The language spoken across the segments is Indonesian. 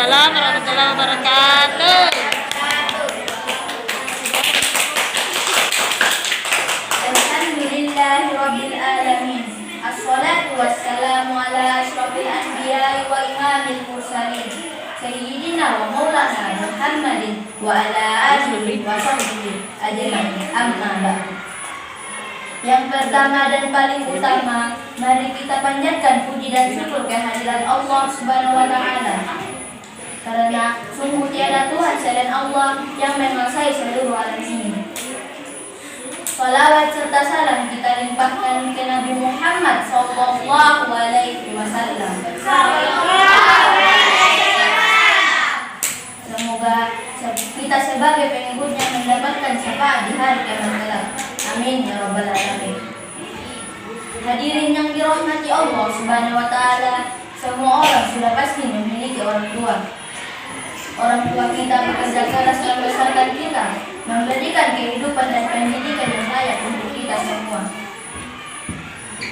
Waalaikumsalam warahmatullahi wabarakatuh. Alhamdulillahirabbil alamin. Assalatu wassalamu ala asyrafil anbiya'i wa imamil mursalin. Sayyidina wa maulana Muhammadin wa ala alihi wa sahbihi ajma'in. Amma ba'du. Yang pertama dan paling utama, mari kita panjatkan puji dan syukur kehadiran Allah Subhanahu wa taala. Karena sungguh tiada Tuhan selain Allah yang menguasai seluruh alam ini. Salawat serta salam kita limpahkan ke Nabi Muhammad sallallahu alaihi wasallam. Semoga kita sebagai pengikutnya mendapatkan syafaat di hari kiamat kelak. Amin ya rabbal alamin. Hadirin yang dirahmati Allah Subhanahu wa taala, semua orang sudah pasti memiliki orang tua. Orang tua kita bekerja keras membesarkan kita, memberikan kehidupan dan pendidikan yang layak untuk kita semua.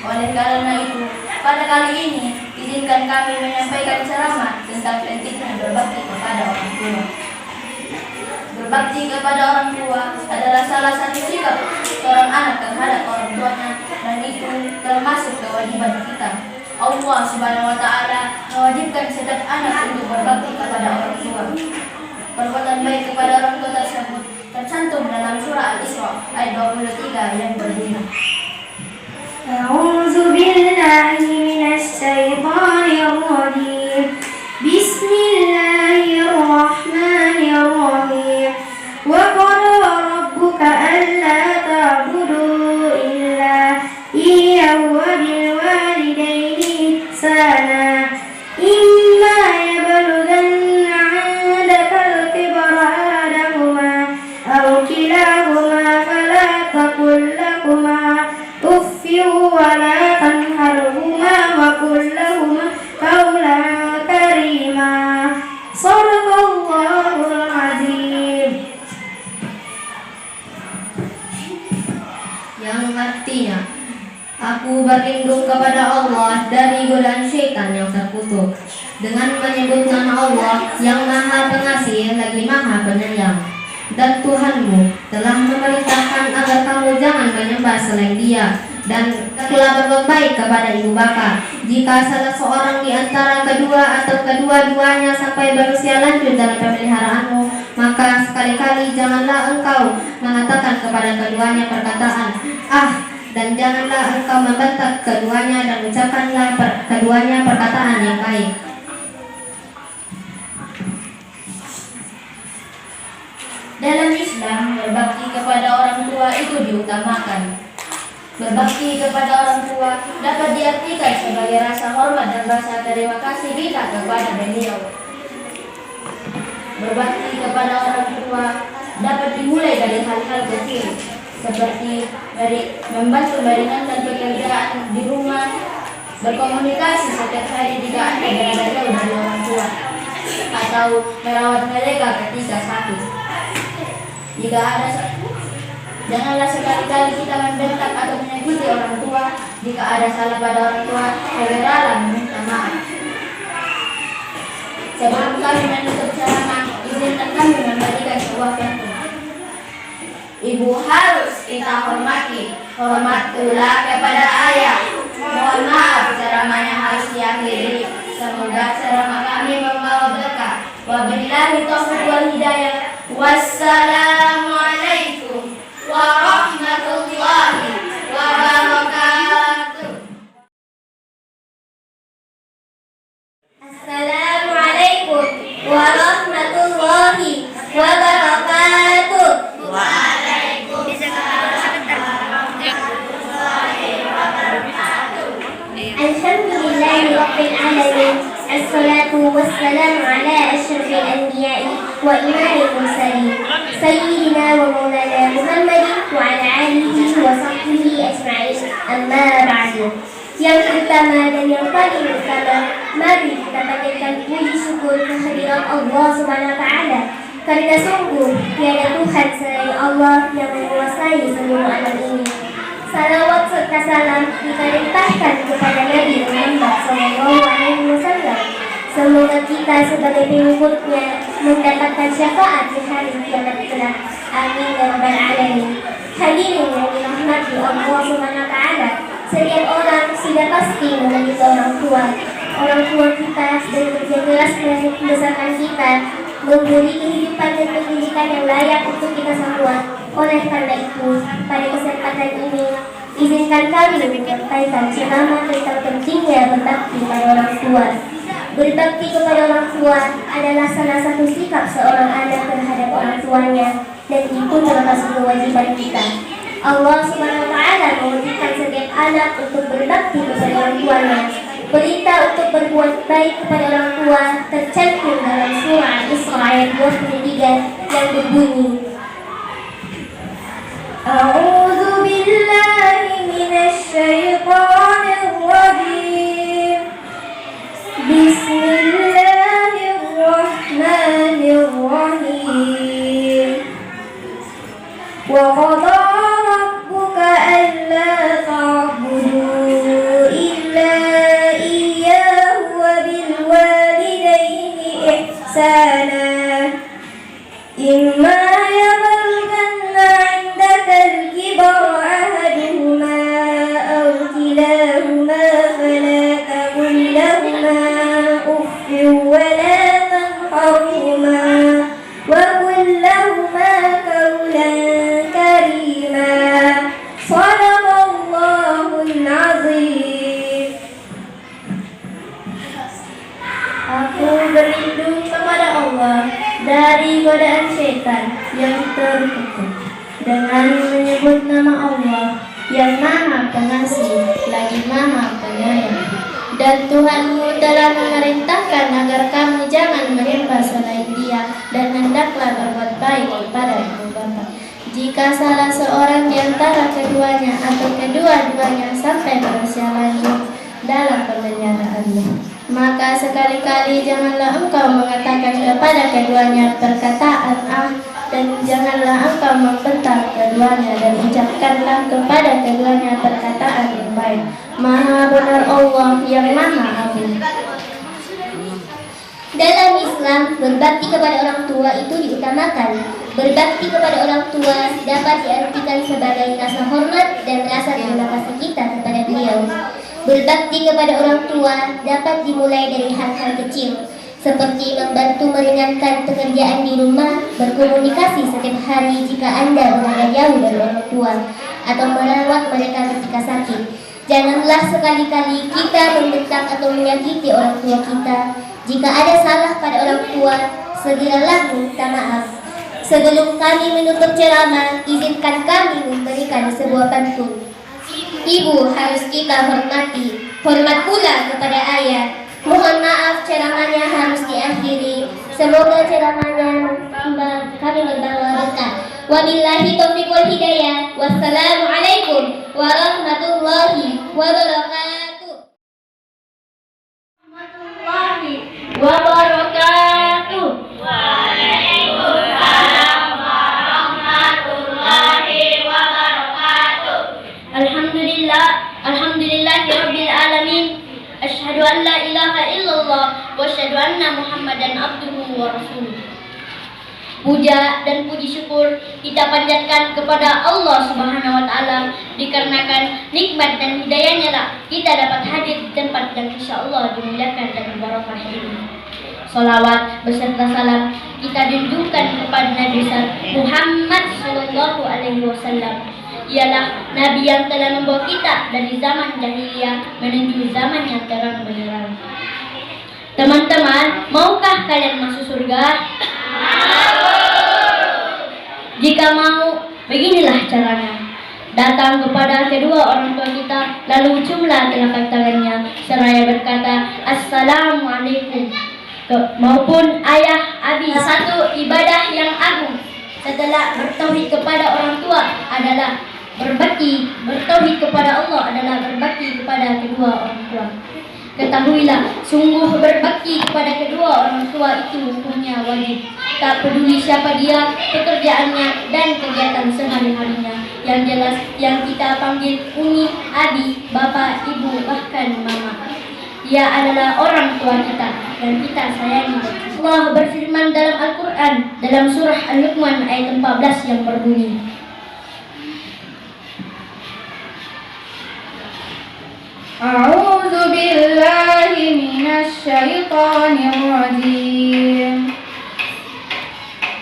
Oleh karena itu, pada kali ini izinkan kami menyampaikan ceramah tentang pentingnya berbakti kepada orang tua. Berbakti kepada orang tua adalah salah satu sikap seorang anak terhadap orang tuanya, dan itu termasuk kewajiban kita. Allah Subhanahu wa taala mewajibkan setiap anak untuk berbakti kepada orang tua. Perbuatan baik kepada orang tua tersebut tercantum dalam surah Al-Isra ayat 23 yang berbunyi: A'udzu billahi minasy syaithanir rajim. Bismillahirrahmanirrahim. Wa qala rabbuka alla ta'budu illa iyyahu wa bil walidayni ihsana. Imma yablughanna 'indaka al-kibara ahaduhuma aw kilahuma fala taqul lahumā uffin wa la tanharhumā wa qul lahumā qawlan karīmā. Shadaqallahul 'azim. Yang artinya, aku berlindung kepada Allah dari godaan syaitan yang terkutuk dengan menyebut nama Allah yang Maha Pengasih lagi Maha Penyayang. Dan Tuhanmu telah memerintahkan agar kamu jangan menyembah selain Dia, dan telah berbuat baik kepada ibu bapa. Jika salah seorang di antara kedua atau kedua-duanya sampai berusia lanjut dalam pemeliharaanmu, maka sekali-kali janganlah engkau mengatakan kepada keduanya perkataan "ah", dan janganlah engkau membentak keduanya, dan ucapkanlah keduanya perkataan yang baik. Dalam Islam, berbakti kepada orang tua itu diutamakan. Berbakti kepada orang tua dapat diartikan sebagai rasa hormat dan rasa terima kasih kita kepada beliau. Berbakti kepada orang tua dapat dimulai dari hal-hal kecil, seperti dari membantu meringankan pekerjaan di rumah, berkomunikasi setiap hari jika Anda berada jauh dari orang tua, atau merawat mereka ketika sakit. Janganlah sekali-kali kita membentak atau menyakiti orang tua. Jika ada salah pada orang tua, segeralah meminta maaf. Sebelum kami menutup ceramah, izinkan kami memberikan sebuah contoh. Ibu harus kita hormati. Hormat pula kepada ayah. Mohon maaf, ceramahnya harus diakhiri. Semoga ceramah kami membawa berkah. Wabillahi taufiq wal hidayah. Wassalamualaikum warahmatullahi wabarakatuh. Assalamualaikum warahmatullahi wabarakatuh. Alhamdulillahirabbil alamin. Assalatu wassalamu ala asyrafil anbiya'i wa imamil mursalin. Sayyidina wa maulana Muhammadin wa ala alihi wa sahbihi ajma'in. Amma ba'du. Yang pertama dan yang paling utama, mari kita panjatkan puji syukur kehadiran Allah Subhanahu wa taala. Karena sungguh tiada Tuhan selain Allah yang menguasai seluruh alam ini. Salawat serta salam kita limpahkan kepada Nabi Muhammad SAW. Semoga kita sebagai pengikutnya mendapatkan syafaat di hari kiamat kelak. Amin ya rabbal alamin. Hadirin yang dirahmati Allah Subhanahu wa taala, setiap orang sudah pasti memiliki orang tua. Orang tua kita sudah bekerja keras membesarkan kita, memberi kehidupan dan pendidikan yang layak untuk kita semua. Oleh karena itu, pada kesempatan ini, izinkan kami menyampaikan ceramah tentang pentingnya berbakti pada orang tua. Berbakti kepada orang tua adalah salah satu sikap seorang anak terhadap orang tuanya, dan itu termasuk kewajiban kita. Allah Subhanahu wa taala mewajibkan setiap anak untuk berbakti kepada orang tuanya. Perintah untuk berbuat baik kepada orang tua tercantum dalam surah Isra ayat 23 yang berbunyi, A'udzu billahi minasy syaithanir rajim. Bismillahirrahmanirrahim. Wa qada rabbuka alla ta'budu illa iyyahu wa bil walidayni ihsana. Imma yablughanna 'indaka al-kibara ahaduhuma aw kilahuma fala taqul lahumā uffin wa la tanharhumā wa qul lahumā qawlan karīmā. Shadaqallahul 'azhīm. Aku berlindung kepada Allah dari godaan syaitan yang terkutuk dengan menyebut nama Allah yang Maha Pengasih lagi Maha Penyayang. Dan Tuhanmu telah memerintahkan agar kamu jangan menyembah selain Dia, dan hendaklah berbuat baik kepada ibu bapa. Jika salah seorang di antara keduanya atau kedua-duanya sampai berusia lanjut dalam pemeliharaanmu, maka sekali-kali janganlah engkau mengatakan kepada keduanya perkataan dan janganlah engkau membentak keduanya, dan ucapkanlah kepada keduanya perkataan yang baik. Maha benar Allah yang Maha Agung. Dalam Islam, berbakti kepada orang tua itu diutamakan. Berbakti kepada orang tua dapat diartikan sebagai rasa hormat dan rasa terima kasih kita kepada beliau. Berbakti kepada orang tua dapat dimulai dari hal-hal kecil, seperti membantu meringankan pekerjaan di rumah, berkomunikasi setiap hari jika Anda berada jauh dari orang tua, atau merawat mereka ketika sakit. Janganlah sekali-kali kita membentak atau menyakiti orang tua kita. Jika ada salah pada orang tua, segeralah minta maaf. Sebelum kami menutup ceramah, izinkan kami memberikan sebuah pantun. Ibu harus kita hormati, hormat pula kepada ayah. Mohon maaf ceramahnya harus diakhiri. Semoga ceramahnya kami membawa berkah. Wabillahi taufiq wal hidayah. Wassalamualaikum warahmatullahi wabarakatuh. Warahmatullahi wabarakatuh. Waalaikumsalam warahmatullahi wabarakatuh. Alhamdulillahirabbil alamin. Asyhadu an la ilaha illallah wa asyhadu anna Muhammadan abduhu wa rasuluh. Puja dan puji syukur kita panjatkan kepada Allah Subhanahu wa taala, dikarenakan nikmat dan hidayahnya lah kita dapat hadir di tempat yang insyaallah dimuliakan dan barokah ini. Salawat beserta salam kita junjungkan kepada Nabi Muhammad sallallahu alaihi wasallam. Ialah Nabi yang telah membawa kita dari zaman jahiliyah menuju zaman yang terang benderang. Teman-teman, maukah kalian masuk surga? Jika mau, beginilah caranya. Datang kepada kedua orang tua kita, lalu ciumlah telapak tangannya seraya berkata, Assalamualaikum. Maupun ayah, abi. Satu ibadah yang agung setelah bertauhid kepada orang tua adalah berbakti. Bertauhid kepada Allah adalah berbakti kepada kedua orang tua. Ketahuilah, sungguh berbakti kepada kedua orang tua itu hukumnya wajib. Tak peduli siapa dia, pekerjaannya, dan kegiatan sehari-harinya. Yang jelas, yang kita panggil umi, abi, bapak, ibu, bahkan mama. Dia adalah orang tua kita. yang kita sayangi. Allah berfirman dalam Al-Quran dalam surah Al-Luqman ayat 14 yang berbunyi, A'udzu billahi minasy syaithanir rajim.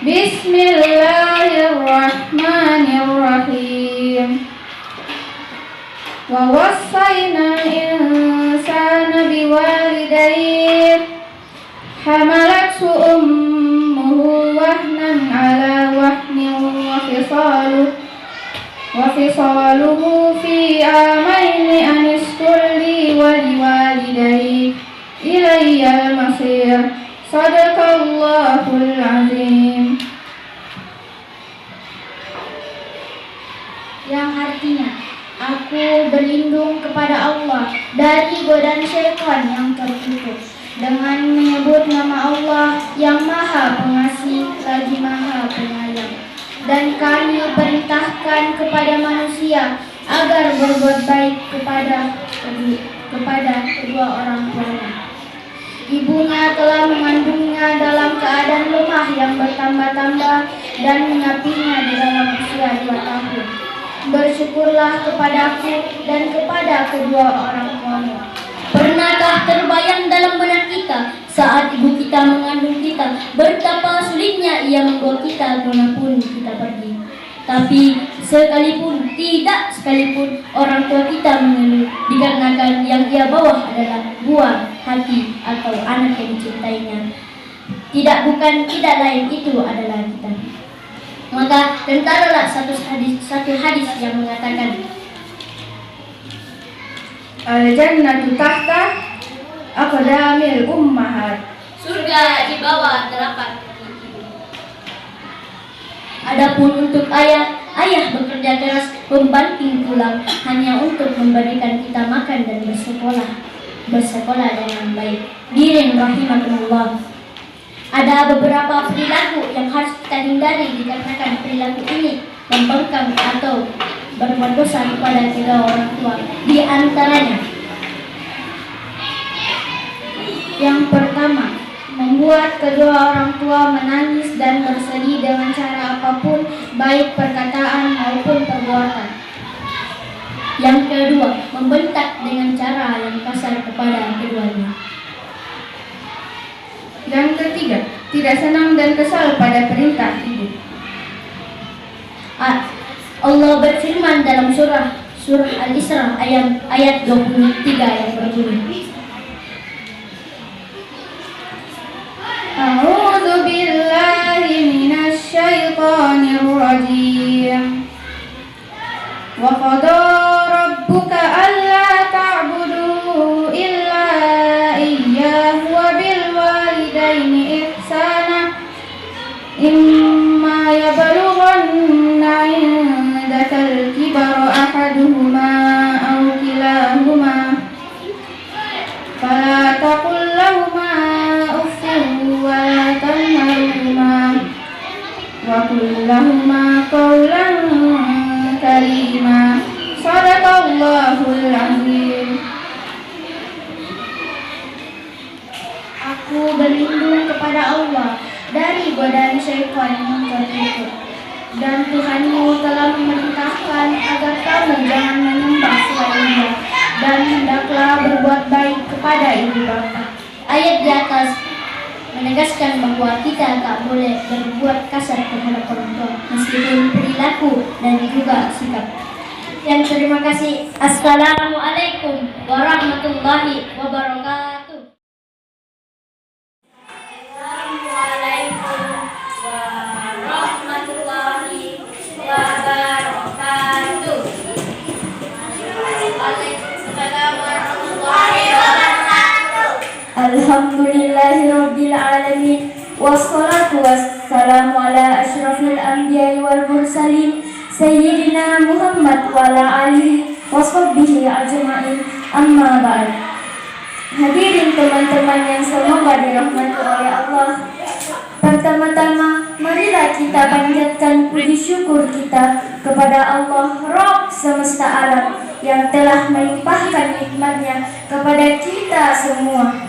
Bismillahirrahmanirrahim. Wa wassayna al-insana biwalidayhi hamalathu ummuhu wahnan ala wahnin wa fisaluhu fi amaini an ishkur li wa liwalidayhi ilayya al-masir. Sadaqallahul azim. yang artinya, aku berlindung kepada Allah dari godaan syaitan yang terkutuk dengan menyebut nama Allah yang Maha Pengasih lagi Maha Penyayang. Dan kami perintahkan kepada manusia agar berbuat baik kepada kedua orang tuanya. Ibunya telah mengandungnya dalam keadaan lemah yang bertambah-tambah dan menyapinya di dalam usia 2 tahun. Bersyukurlah kepadaku dan kepada kedua orang tuamu. Pernahkah terbayang dalam benak kita saat ibu kita mengandung kita, betapa sulitnya ia membawa kita kemanapun kita pergi. Tapi sekalipun orang tua kita mengeluh dikarenakan yang ia bawa adalah buah hati atau anak yang dicintainya. Tidak lain itu adalah kita. Maka tentaralah satu hadis yang mengatakan, Al-jannatu tahta aqdamil ummahat. Surga di bawah telapak kaki ibu. Adapun untuk ayah bekerja keras membanting tulang hanya untuk memberikan kita makan dan bersekolah dengan baik. Hadirin rahimakumullah. Ada beberapa perilaku yang harus kita hindari dikarenakan perilaku ini membangkang atau berbuat dosa kepada kedua orang tua. Di antaranya, yang pertama, membuat kedua orang tua menangis dan bersedih dengan cara apapun, baik perkataan maupun perbuatan. Yang kedua, membentak dengan cara yang kasar kepada keduanya. Yang ketiga, tidak senang dan kesal pada perintah ibu. Allah berfirman dalam surah Al-Isra ayat 23 yang berbunyi, A'udzu billahi minasy syaithanir rajim. Wa qada rabbuka alla ta'budu illa iyyahu wa bil walidaini ihsana. Imma yablughanna 'indakal kibara ahaduhuma aw kilahuma fala taqul lahumā uffin wa la tanharhumā wa qul lahumā qawlan karīmā. Shadaqallahul azim. Aku berlindung kepada Allah dari godaan syaitan yang terkutuk. Dan Tuhanmu telah memerintahkan agar kamu jangan menyembah selain Dia, dan hendaklah berbuat baik kepada ibu bapa. Ayat di atas menegaskan bahwa kita tak boleh berbuat kasar terhadap orang tua, meskipun perilaku dan juga sikap. Dan terima kasih. Assalamualaikum warahmatullahi wabarakatuh. Assalamualaikum warahmatullahi wabarakatuh. Waalaikumsalam warahmatullahi wabarakatuh. Alhamdulillahirabbil alamin, wassalatu wassalamu ala asyrafil anbiya'i wal mursalin sayyidina Muhammad wa ala alihi washabbihi ajma'in. Amma ba'd. Hadirin teman-teman yang semoga dirahmati oleh Allah. Pertama-tama, marilah kita panjatkan puji syukur kita kepada Allah Rabb semesta alam yang telah melimpahkan nikmatnya kepada kita semua.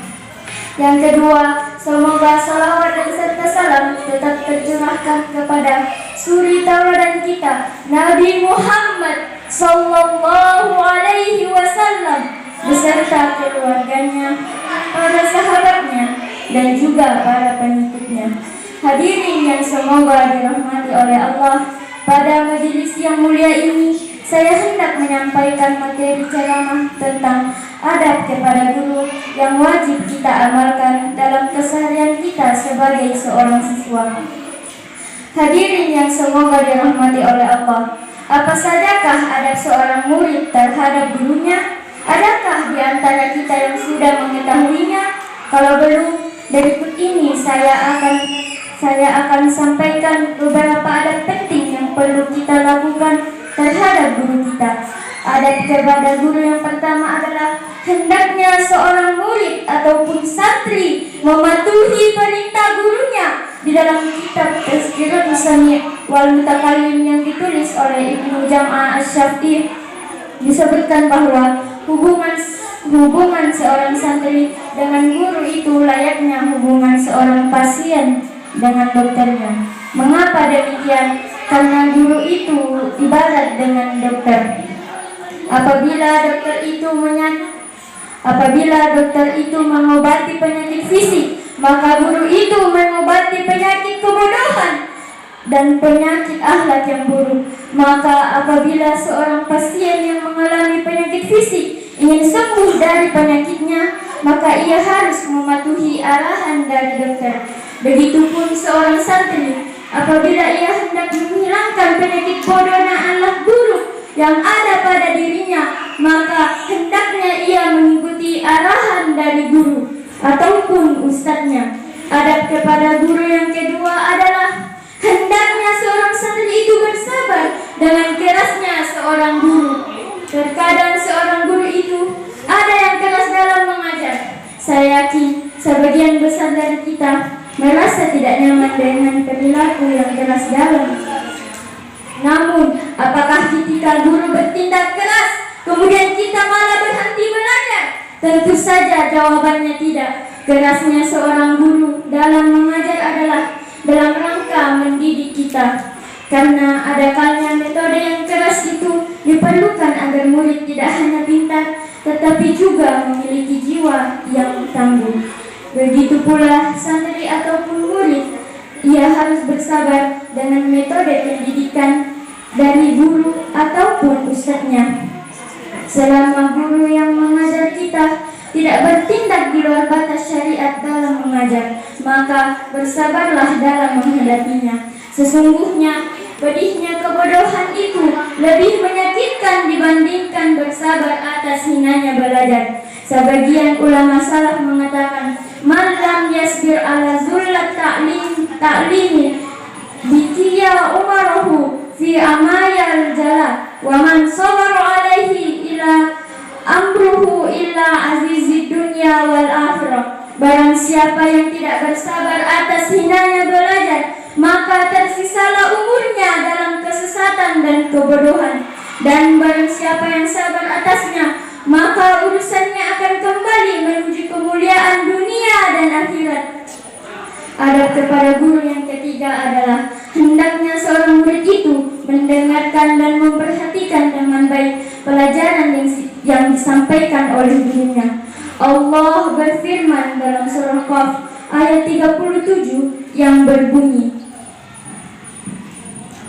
Yang kedua, semoga salawat dan serta salam tetap tercurahkan kepada suri tauladan kita, Nabi Muhammad sallallahu alaihi wasallam beserta keluarganya, para sahabatnya, dan juga para pengikutnya. Hadirin yang semoga dirahmati oleh Allah, pada majelis yang mulia ini saya hendak menyampaikan materi ceramah tentang adab kepada guru yang wajib kita amalkan dalam keseharian kita sebagai seorang siswa. Hadirin yang semoga dirahmati oleh Allah, apa sajakah adab seorang murid terhadap gurunya? Adakah di antara kita yang sudah mengetahuinya? Kalau belum, berikut ini saya akan sampaikan beberapa adab penting yang perlu kita lakukan terhadap guru kita. Adab kepada guru yang pertama adalah hendaknya seorang murid ataupun santri mematuhi perintah gurunya. Di dalam kitab Tazkiratus Sami' wal Mutakallim yang ditulis oleh Ibnu Jam'ah Asy-Syafi'i disebutkan bahwa hubungan seorang santri dengan guru itu layaknya hubungan seorang pasien dengan dokternya. Mengapa demikian? Karena guru itu ibarat dengan dokter. Apabila dokter itu mengobati penyakit fisik, maka guru itu mengobati penyakit kebodohan dan penyakit akhlak yang buruk. Maka apabila seorang pasien yang mengalami penyakit fisik ingin sembuh dari penyakitnya, maka ia harus mematuhi arahan dari dokter. Begitupun seorang santri, apabila ia hendak menghilangkan penyakit bodoh dan akhlak buruk yang ada pada dirinya, maka hendaknya ia mengikuti arahan dari guru ataupun ustadznya. Adab kepada guru yang kedua adalah hendaknya seorang santri itu bersabar dengan kerasnya seorang guru. Terkadang seorang guru itu ada yang keras dalam mengajar. Saya yakin sebagian besar dari kita merasa tidak nyaman dengan perilaku yang keras dalam. Namun, apakah ketika guru bertindak keras, kemudian kita malah berhenti belajar? Tentu saja jawabannya tidak. Kerasnya seorang guru dalam mengajar adalah dalam rangka mendidik kita. Karena ada kalanya metode yang keras itu diperlukan agar murid tidak hanya pintar, tetapi juga memiliki jiwa yang tangguh. Begitu pula santri ataupun murid, ia harus bersabar dengan metode pendidikan dari guru ataupun ustadznya. Selama guru yang mengajar kita tidak bertindak di luar batas syariat dalam mengajar, maka bersabarlah dalam menghadapinya. Sesungguhnya pedihnya kebodohan itu lebih menyakitkan dibandingkan bersabar atas hinanya belajar. Sebagian ulama salaf mengatakan, man lam yasbir ala zullat ta'limi bikiya umarahu fi amayal jala wa man sabara alaihi ila amruhu illa azizid dunya wal akhirah. Barang siapa yang tidak bersabar atas hinanya belajar, maka tersisalah umurnya dalam kesesatan dan kebodohan. Dan barang siapa yang sabar atasnya, maka urusannya akan kembali menuju kemuliaan dunia dan akhirat. Adab kepada guru yang ketiga adalah hendaknya seorang murid itu mendengarkan dan memperhatikan dengan baik pelajaran yang disampaikan oleh gurunya. Allah berfirman dalam surah Qaf ayat 37 yang berbunyi,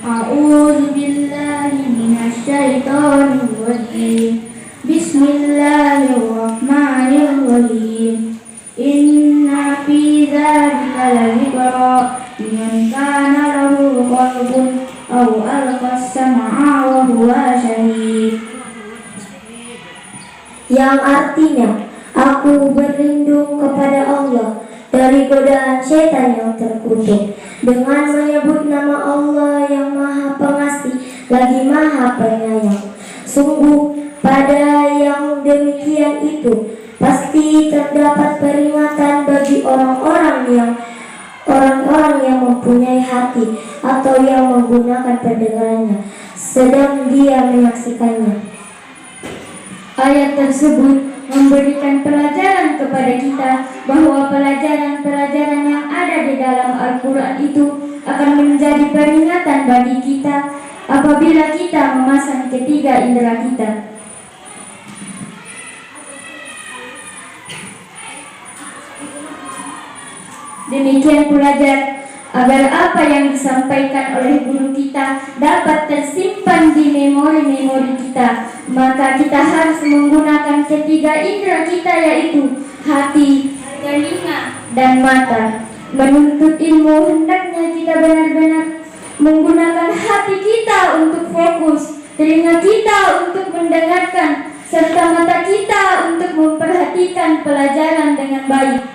A'udzu billahi minasy syaithanir rajim. Bismillahirrahmanirrahim. Inna fi dzalika ladzikra liman kana lahu qalbun aw alqas sam'a wa huwa syahid. Yang artinya, aku berlindung kepada Allah dari godaan setan yang terkutuk dengan menyebut nama Allah yang Maha Pengasih lagi Maha Penyayang. Sungguh pada yang demikian itu pasti terdapat peringatan bagi orang-orang yang mempunyai hati atau yang menggunakan pendengarannya sedang dia menyaksikannya. Ayat tersebut memberikan pelajaran kepada kita bahwa pelajaran-pelajaran yang ada di dalam Al-Quran itu akan menjadi peringatan bagi kita apabila kita memasang ketiga indera kita. Demikian pula agar apa yang disampaikan oleh guru kita dapat tersimpan di memori-memori kita, maka kita harus menggunakan ketiga indera kita, yaitu hati, telinga, dan mata. Menuntut ilmu hendaknya kita benar-benar menggunakan hati kita untuk fokus, telinga kita untuk mendengarkan, serta mata kita untuk memperhatikan pelajaran dengan baik.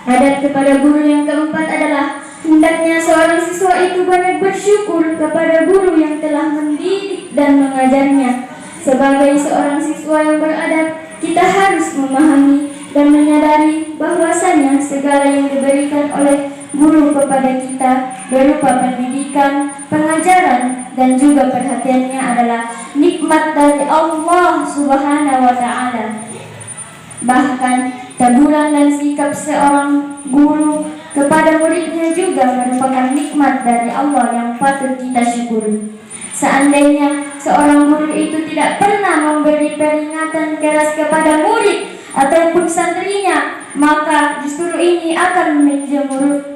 Adat kepada guru yang keempat adalah hendaknya seorang siswa itu banyak bersyukur kepada guru yang telah mendidik dan mengajarnya. Sebagai seorang siswa yang beradab, kita harus memahami dan menyadari bahwasanya segala yang diberikan oleh guru kepada kita berupa pendidikan, pengajaran, dan juga perhatiannya adalah nikmat dari Allah Subhanahu wa Ta'ala. Bahkan teguran dan sikap seorang guru kepada muridnya juga merupakan nikmat dari Allah yang patut kita syukuri. Seandainya seorang guru itu tidak pernah memberi peringatan keras kepada murid ataupun santrinya, maka justru ini akan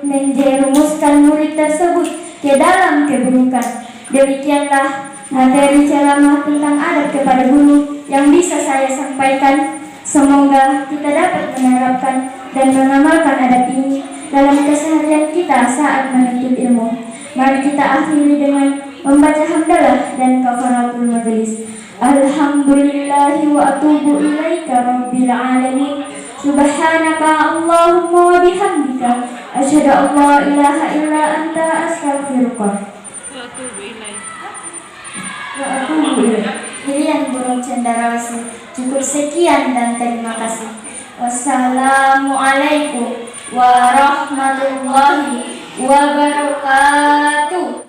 menjerumuskan murid tersebut ke dalam keburukan. Demikianlah materi ceramah tentang adab kepada guru yang bisa saya sampaikan. Semoga kita dapat menerapkan dan mengamalkan adab ini dalam keseharian kita saat menuntut ilmu. Mari kita akhiri dengan membaca hamdalah dan kafaratul majelis. Alhamdulillahi wa atubu ilaika rabbil alamin. Subhanaka Allahumma wa bihamdika asyhadu an la ilaha illa anta astaghfiruka wa atubu ilaik. Pilihan burung cendrawasih. Cukup sekian dan terima kasih. Wassalamualaikum warahmatullahi wabarakatuh.